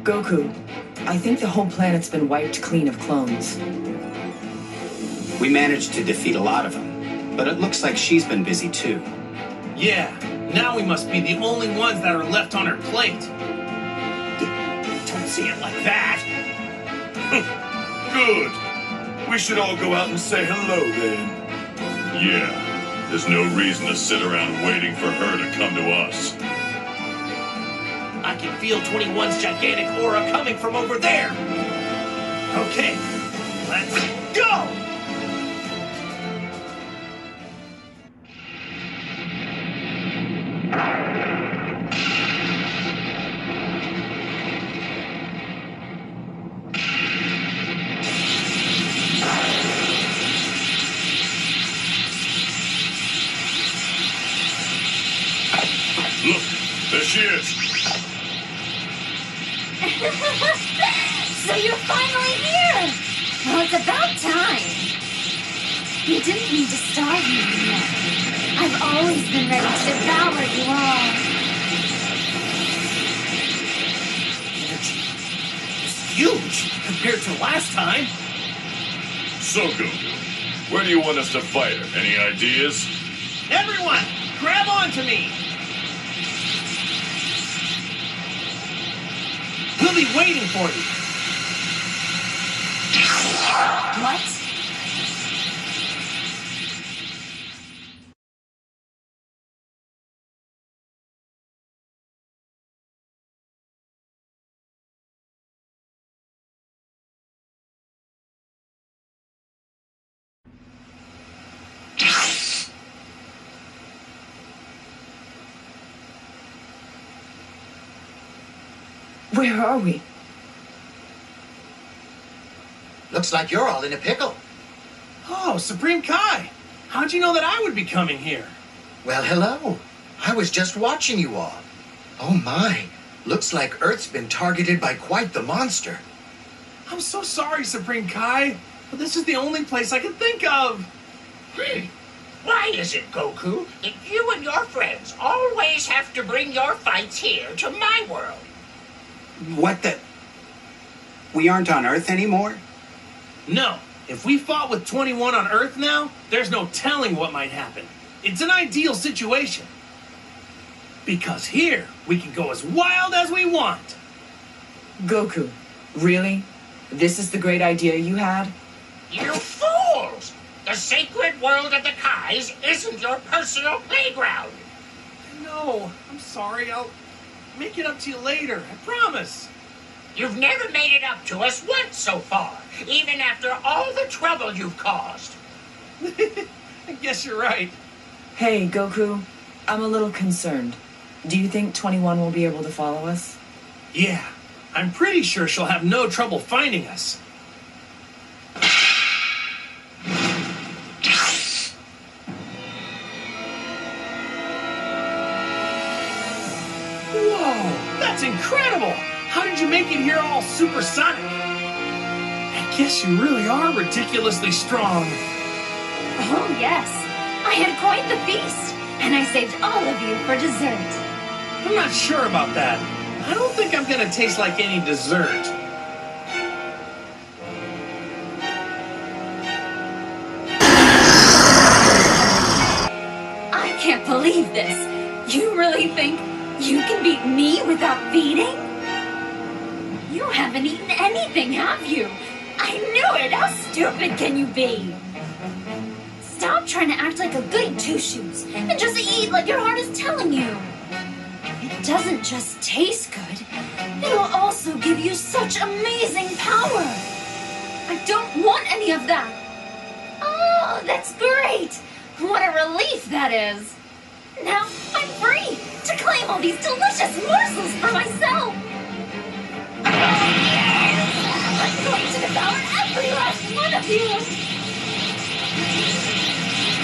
[SPEAKER 1] Goku, I think the whole planet's been wiped clean of clones.
[SPEAKER 3] We managed to defeat a lot of them, but it looks like she's been busy too.
[SPEAKER 4] Yeah, now we must be the only ones that are left on her plate. Don't say it like that.
[SPEAKER 6] Good. We should all go out and say hello then.
[SPEAKER 8] Yeah, there's no reason to sit around waiting for her to come to us.
[SPEAKER 4] I can feel 21's gigantic aura coming from over there. Okay, let's go!
[SPEAKER 8] Look, there she is.
[SPEAKER 5] So you're finally here! Well, it's about time.
[SPEAKER 2] You didn't need to starve me yet. I've always been ready to devour you all.
[SPEAKER 4] Energy is huge compared to last time.
[SPEAKER 8] So, Goku, where do you want us to fight her? Any ideas?
[SPEAKER 4] Everyone, grab onto me! We'll be waiting for you.
[SPEAKER 2] What?
[SPEAKER 1] Where are we?
[SPEAKER 9] Looks like you're all in a pickle.
[SPEAKER 4] Oh, Supreme Kai! How'd you know that I would be coming here?
[SPEAKER 9] Well, hello. I was just watching you all. Oh my, looks like Earth's been targeted by quite the monster.
[SPEAKER 4] I'm so sorry, Supreme Kai, but this is the only place I can think of.
[SPEAKER 10] Why is it, Goku, that you and your friends always have to bring your fights here to my world?
[SPEAKER 3] What the? We aren't on Earth anymore?
[SPEAKER 4] No, if we fought with 21 on Earth now, there's no telling what might happen. It's an ideal situation. Because here, we can go as wild as we want.
[SPEAKER 1] Goku, really? This is the great idea you had?
[SPEAKER 10] You fools! The sacred world of the Kais isn't your personal playground.
[SPEAKER 4] No, I'm sorry. I'll make it up to you later. I promise.
[SPEAKER 10] You've never made it up to us once so far, even after all the trouble you've caused.
[SPEAKER 4] I guess you're right.
[SPEAKER 1] Hey, Goku, I'm a little concerned. Do you think 21 will be able to follow us?
[SPEAKER 4] Yeah, I'm pretty sure she'll have no trouble finding us. Whoa, that's incredible! How did you make it here all supersonic? I guess you really are ridiculously strong.
[SPEAKER 2] Oh, yes. I had quite the feast, and I saved all of you for dessert.
[SPEAKER 4] I'm not sure about that. I don't think I'm gonna taste like any dessert.
[SPEAKER 2] I can't believe this. You really think you can beat me without feeding? You haven't eaten anything, have you? I knew it! How stupid can you be? Stop trying to act like a goody two-shoes and just eat like your heart is telling you. It doesn't just taste good, it'll also give you such amazing power. I don't want any of that. Oh, that's great! What a relief that is. Now I'm free to claim all these delicious morsels for myself. Oh, yes! I'm going to devour every last one of you!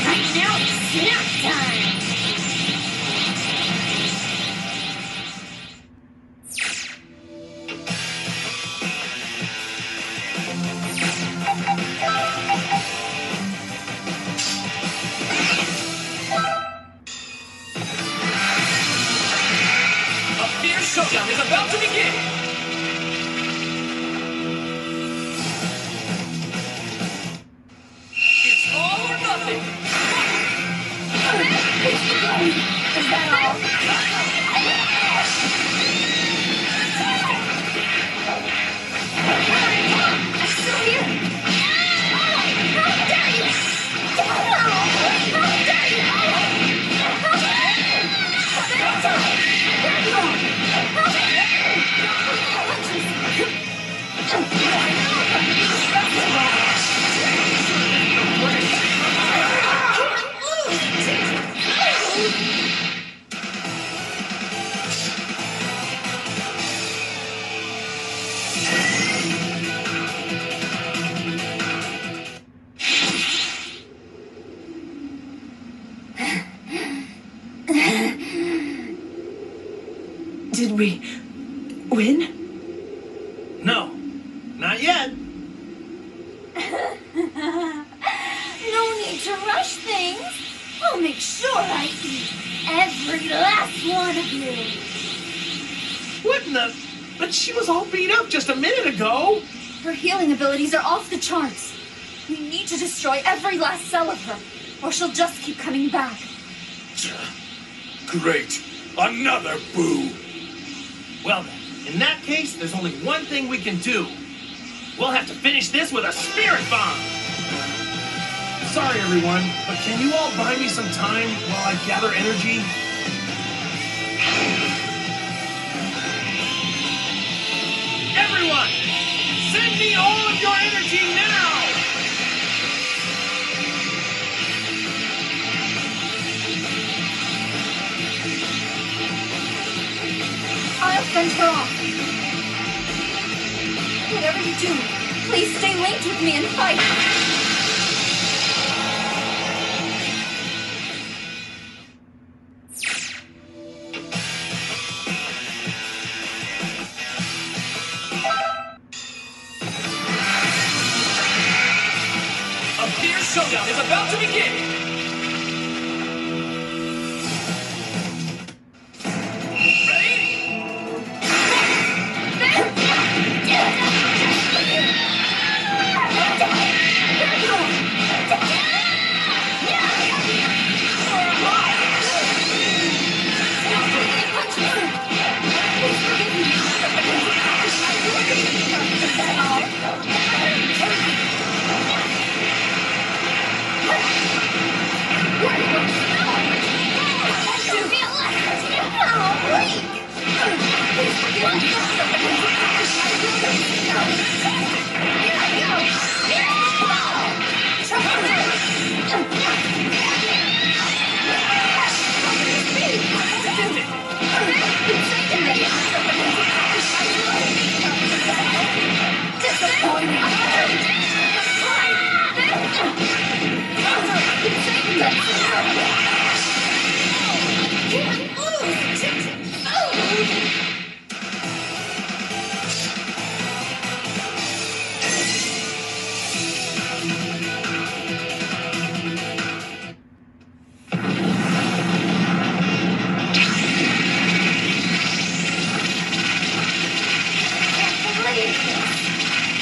[SPEAKER 2] Right now it's snack time!
[SPEAKER 4] A fierce showdown is about to begin!
[SPEAKER 5] Is that all? I'm still here. How dare you! How dare you!
[SPEAKER 1] Did we win?
[SPEAKER 4] No, not yet.
[SPEAKER 5] No need to rush things. I'll make sure I eat every last one of you.
[SPEAKER 4] What in the... But she was all beat up just a minute ago.
[SPEAKER 2] Her healing abilities are off the charts. We need to destroy every last cell of her, or she'll just keep coming back.
[SPEAKER 6] Great. Another boo.
[SPEAKER 4] Well then, in that case, there's only one thing we can do. We'll have to finish this with a spirit bomb. Sorry, everyone, but can you all buy me some time while I gather energy? Everyone, send me all of your energy now!
[SPEAKER 2] I'll fend her off. Whatever you do, please stay linked with me and fight.
[SPEAKER 4] A fierce showdown is about to begin!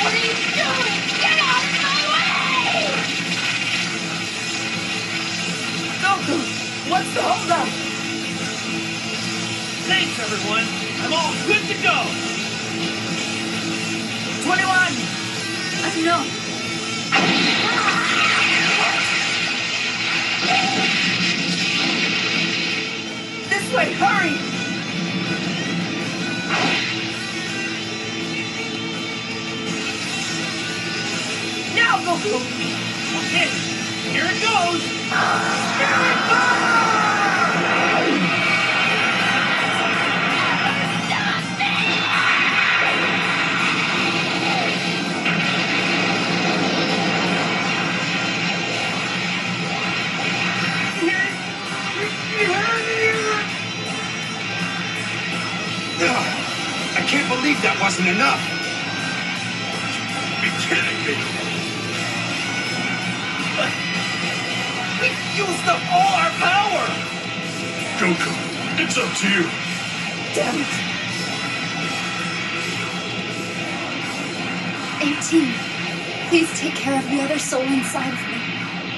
[SPEAKER 5] What are you doing? Get out of my way!
[SPEAKER 1] Goku, what's the holdup?
[SPEAKER 4] Thanks, everyone. I'm all good to go.
[SPEAKER 1] 21!
[SPEAKER 2] No.
[SPEAKER 1] This way, hurry! Now, Goku!
[SPEAKER 4] Okay, here it goes. Spirit Bomb!
[SPEAKER 3] I can't believe that wasn't enough.
[SPEAKER 6] Be kidding me.
[SPEAKER 4] We've used up all our power!
[SPEAKER 6] Goku, it's up to you.
[SPEAKER 1] Damn it!
[SPEAKER 2] 18. Please take care of the other soul inside of me.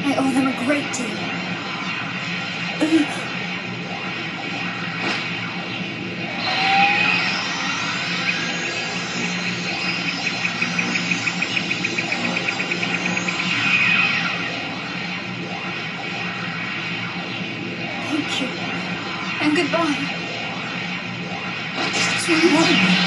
[SPEAKER 2] I owe them a great deal. Goodbye.
[SPEAKER 1] 21.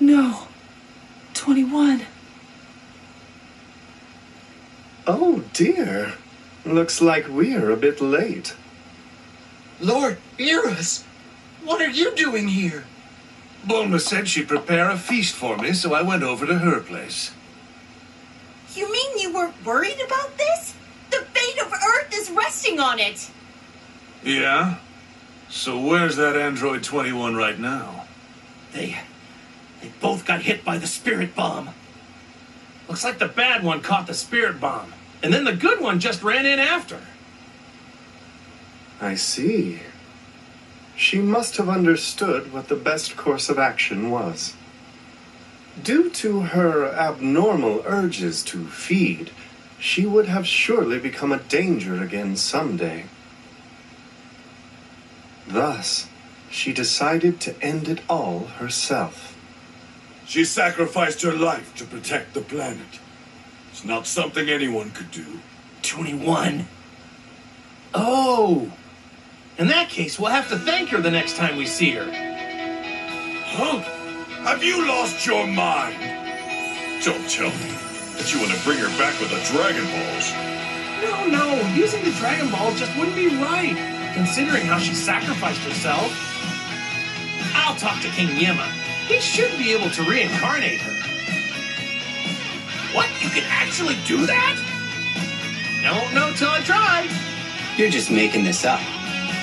[SPEAKER 1] No. 21.
[SPEAKER 6] Oh dear. Looks like we're a bit late.
[SPEAKER 9] Lord, hear us. What are you doing here?
[SPEAKER 11] Bulma said she'd prepare a feast for me, so I went over to her place.
[SPEAKER 5] You mean you weren't worried about this? The fate of Earth is resting on it.
[SPEAKER 11] Yeah? So where's that Android 21 right now?
[SPEAKER 4] They both got hit by the spirit bomb. Looks like the bad one caught the spirit bomb, and then the good one just ran in after.
[SPEAKER 6] I see. She must have understood what the best course of action was. Due to her abnormal urges to feed, she would have surely become a danger again someday. Thus, she decided to end it all herself.
[SPEAKER 8] She sacrificed her life to protect the planet. It's not something anyone could do.
[SPEAKER 4] 21. Oh! In that case, we'll have to thank her the next time we see her.
[SPEAKER 8] Huh? Have you lost your mind? Don't tell me that you want to bring her back with the Dragon Balls.
[SPEAKER 4] No, using the Dragon Balls just wouldn't be right, considering how she sacrificed herself. I'll talk to King Yema. He should be able to reincarnate her. What? You can actually do that? No, till I try.
[SPEAKER 3] You're just making this up.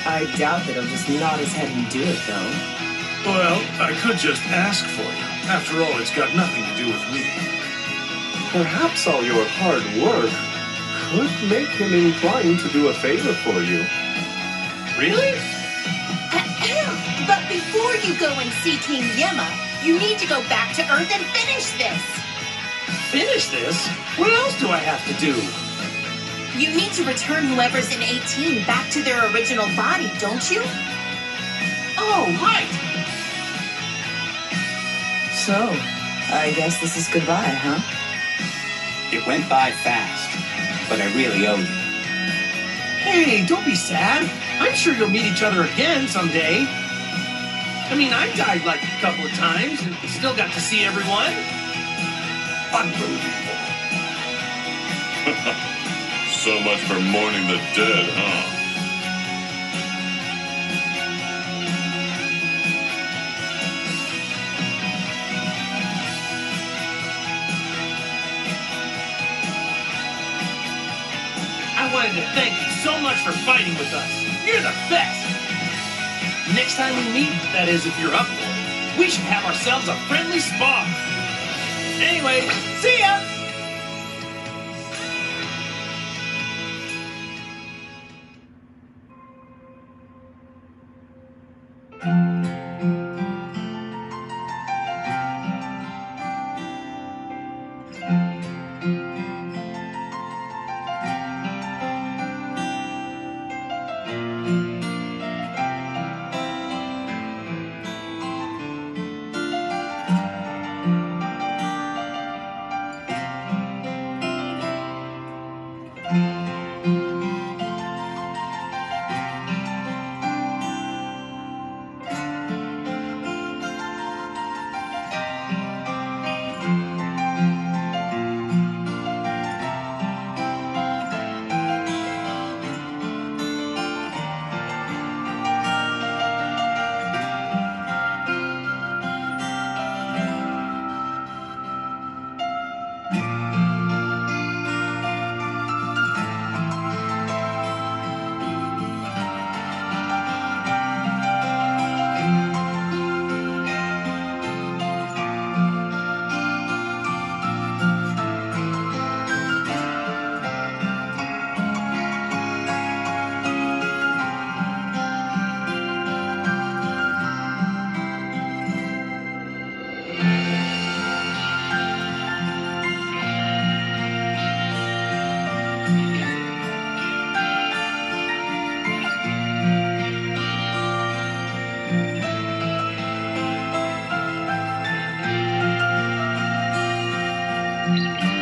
[SPEAKER 1] I doubt that he'll just nod his head and do it, though.
[SPEAKER 11] Well, I could just ask for you. After all, it's got nothing to do with me.
[SPEAKER 6] Perhaps all your hard work could make him inclined to do a favor for you.
[SPEAKER 4] Really?
[SPEAKER 5] But before you go and see King Yema, you need to go back to Earth and finish this.
[SPEAKER 4] Finish this? What else do I have to do?
[SPEAKER 5] You need to return whoever's in 18 back to their original body, don't you?
[SPEAKER 4] Oh, right.
[SPEAKER 1] So, I guess this is goodbye, huh?
[SPEAKER 3] It went by fast, but I really owe you.
[SPEAKER 4] Hey, don't be sad. I'm sure you'll meet each other again someday. I mean, I died like a couple of times and still got to see everyone.
[SPEAKER 8] Unbelievable. So much for mourning the dead, huh?
[SPEAKER 4] I wanted to thank you so much for fighting with us. You're the best. Next time we meet, that is, if you're up for it, we should have ourselves a friendly spar. Anyway, see ya!
[SPEAKER 2] Bye.